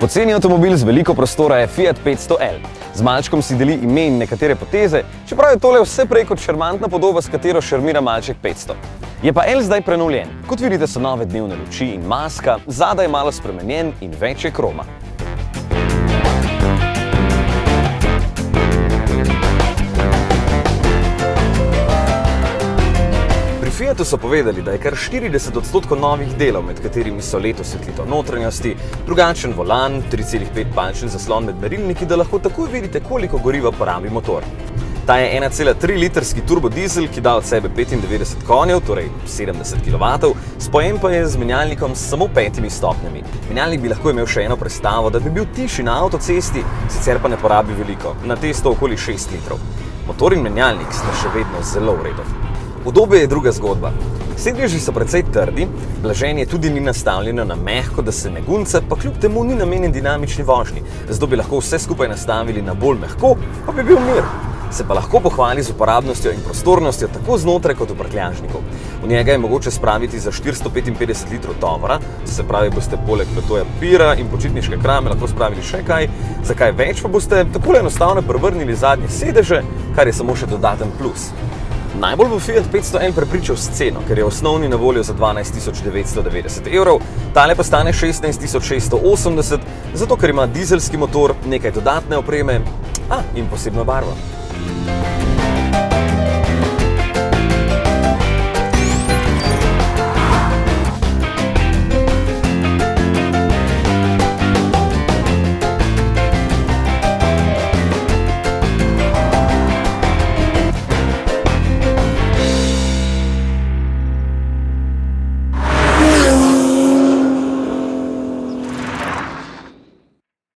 Poceni avtomobil z veliko prostora je Fiat 500L. Z malčkom si deli ime in nekatere poteze, čeprav je tole vse prej kot šarmantna podoba, s katero šarmira malček 500. Je pa L zdaj prenovljen. Kot vidite, so nove dnevne luči in maska, zadaj je malo spremenjen in več je kroma. Pri Fiatu so povedali, da je kar 40% novih delov, med katerimi so letos svetlitev notranjosti, drugačen volan, 3,5-palčen zaslon med merilniki, da lahko takoj vidite, koliko goriva porabi motor. Ta je 1,3-litrski turbodizel, ki da od sebe 95 konjev, torej 70 kW, spojen pa je z menjalnikom s samo 5 stopnjami. Menjalnik bi lahko imel še eno prestavo, da bi bil tišji na avtocesti, sicer pa ne porabi veliko, na testo okoli 6 litrov. Motor in menjalnik sta še vedno zelo v redu. Udobje je druga zgodba. Sedeži so precej trdi, blaženje tudi ni nastavljeno na mehko, da se ne gunca, pa kljub temu ni namenjen dinamični vožnji, zato bi lahko vse skupaj nastavili na bolj mehko, pa bi bil mir. Se pa lahko pohvali z uporabnostjo in prostornostjo tako znotraj kot v prtljažniku. V njega je mogoče spraviti za 455 litrov tovora, se pravi, boste poleg platoja pira in počitniške krame lahko spravili še kaj, za kaj več pa boste tako enostavno prevrnili zadnje sedeže, kar je samo še dodaten plus. Najbolj bo Fiat 500L prepričal s ceno, ker je osnovni na voljo za 12 990 €, tale pa stane 16 680, zato ker ima dizelski motor, nekaj dodatne opreme, in posebno barvo.